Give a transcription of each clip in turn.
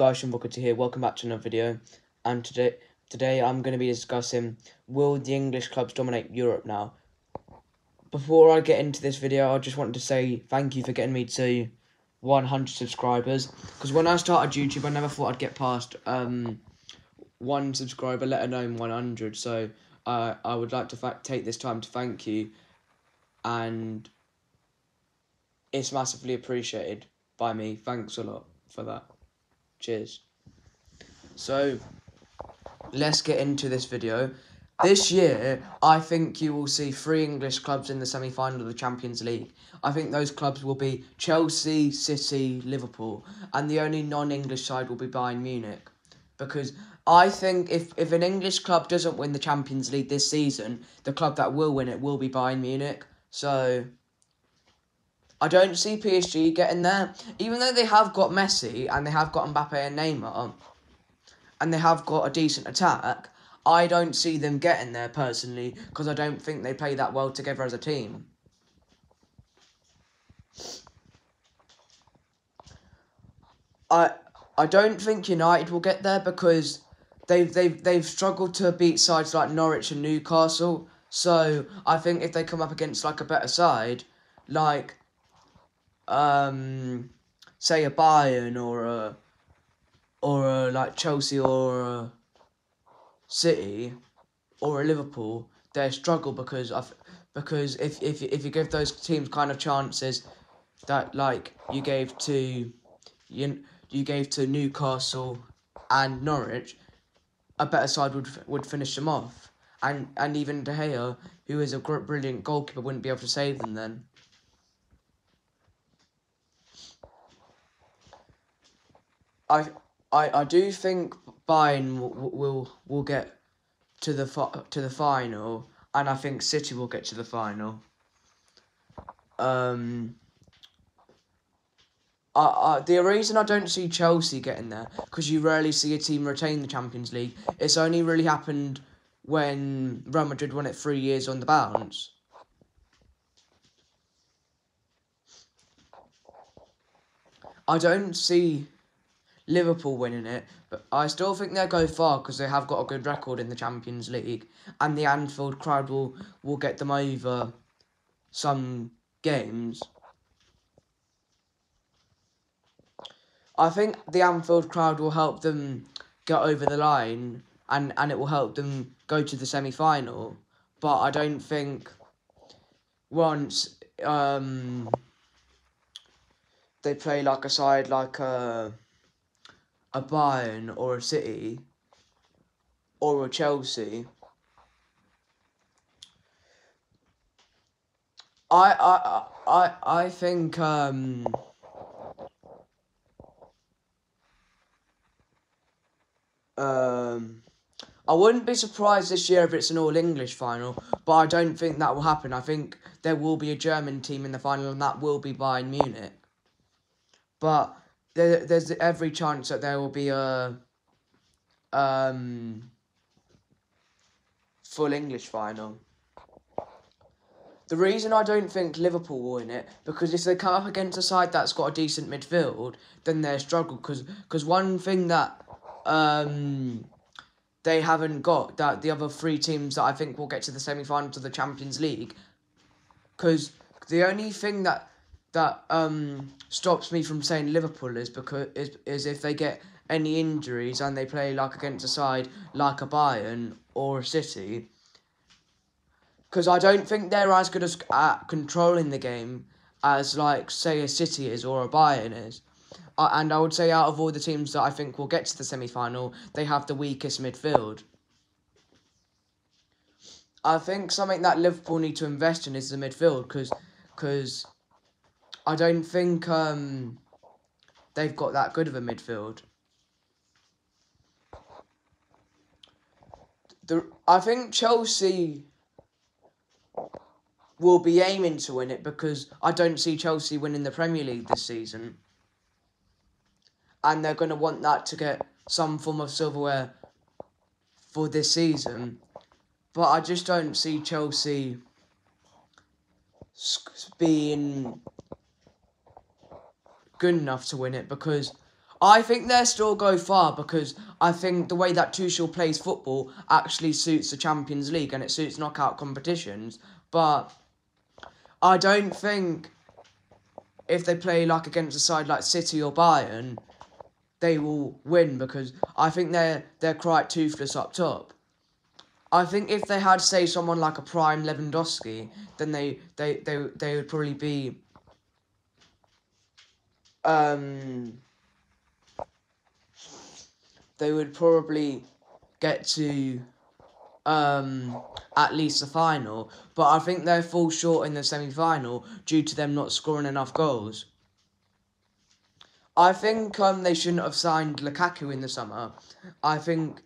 guys, Sean Booker here. Welcome back to another video. And today I'm going to be discussing, will the English clubs dominate Europe now? Before I get into this video, I just wanted to say thank you for getting me to 100 subscribers. Because when I started YouTube, I never thought I'd get past 1 subscriber, let alone 100. So I would like to take this time to thank you. And it's massively appreciated by me. Thanks a lot for that. Cheers. So, let's get into this video. This year, I think you will see 3 English clubs in the semi-final of the Champions League. I think those clubs will be Chelsea, City, Liverpool, and the only non-English side will be Bayern Munich. Because I think if an English club doesn't win the Champions League this season, the club that will win it will be Bayern Munich. So I don't see PSG getting there, even though they have got Messi and they have got Mbappe and Neymar, and they have got a decent attack. I don't see them getting there personally, because I don't think they play that well together as a team. I don't think United will get there because they've struggled to beat sides like Norwich and Newcastle. So I think if they come up against like a better side, like say a Bayern or a like Chelsea or a City or a Liverpool, they struggle because if you give those teams kind of chances that like you gave to Newcastle and Norwich, a better side would finish them off, and even De Gea, who is a brilliant goalkeeper, wouldn't be able to save them then. I do think Bayern will get to the final, and I think City will get to the final. The reason I don't see Chelsea getting there, because you rarely see a team retain the Champions League. It's only really happened when Real Madrid won it 3 years on the bounce. I don't see Liverpool winning it, but I still think they'll go far because they have got a good record in the Champions League, and the Anfield crowd will get them over some games. I think the Anfield crowd will help them get over the line, and it will help them go to the semi-final. But I don't think once they play like a side like a Bayern or a City or a Chelsea, I think I wouldn't be surprised this year if it's an all-English final, but I don't think that will happen. I think there will be a German team in the final, and that will be Bayern Munich. But there's every chance that there will be a full English final. The reason I don't think Liverpool will win it, because if they come up against a side that's got a decent midfield, then they'll struggle. Because one thing that they haven't got, that the other 3 teams that I think will get to the semi-finals of the Champions League, because the only thing that stops me from saying Liverpool is if they get any injuries and they play like against a side like a Bayern or a City, because I don't think they're as good at controlling the game as like say a City is or a Bayern is. And I would say out of all the teams that I think will get to the semi-final, they have the weakest midfield. I think something that Liverpool need to invest in is the midfield, because I don't think they've got that good of a midfield. I think Chelsea will be aiming to win it, because I don't see Chelsea winning the Premier League this season. And they're going to want that to get some form of silverware for this season. But I just don't see Chelsea being good enough to win it, because I think they'll still go far because I think the way that Tuchel plays football actually suits the Champions League and it suits knockout competitions. But I don't think if they play like against a side like City or Bayern, they will win because I think they're quite toothless up top. I think if they had, say, someone like a prime Lewandowski, then they would probably be they would probably get to at least the final. But I think they fall short in the semi-final due to them not scoring enough goals. I think they shouldn't have signed Lukaku in the summer. I think,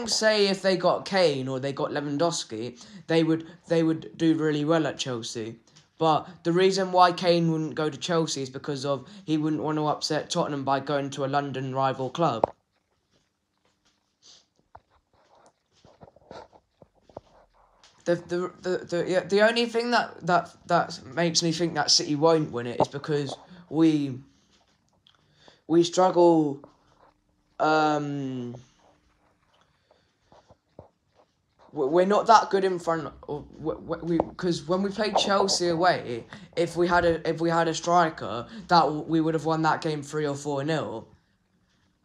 say, if they got Kane or they got Lewandowski, they would do really well at Chelsea. But the reason why Kane wouldn't go to Chelsea is because of he wouldn't want to upset Tottenham by going to a London rival club. The only thing that makes me think that City won't win it is because we struggle. We're not that good in front. Because when we played Chelsea away, if we had a striker, we would have won that game 3 or 4-0.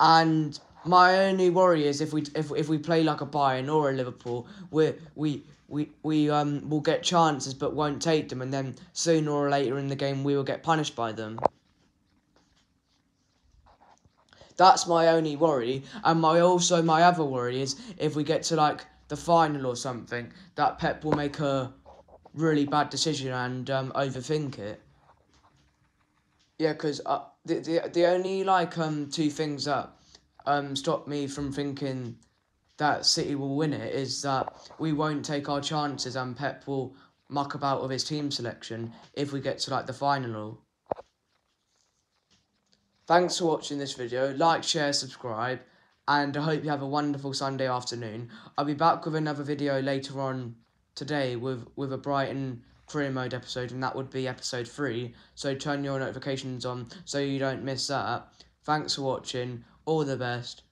And my only worry is if we play like a Bayern or a Liverpool, we'll get chances but won't take them, and then sooner or later in the game we will get punished by them. That's my only worry, and my other worry is if we get to like the final or something, that Pep will make a really bad decision and overthink it. Yeah, because the only like two things that stop me from thinking that City will win it is that we won't take our chances and Pep will muck about with his team selection if we get to like the final. Thanks for watching this video. Like, share, subscribe, and I hope you have a wonderful Sunday afternoon. I'll be back with another video later on today with a Brighton career mode episode, and that would be episode 3. So turn your notifications on so you don't miss that. Thanks for watching. All the best.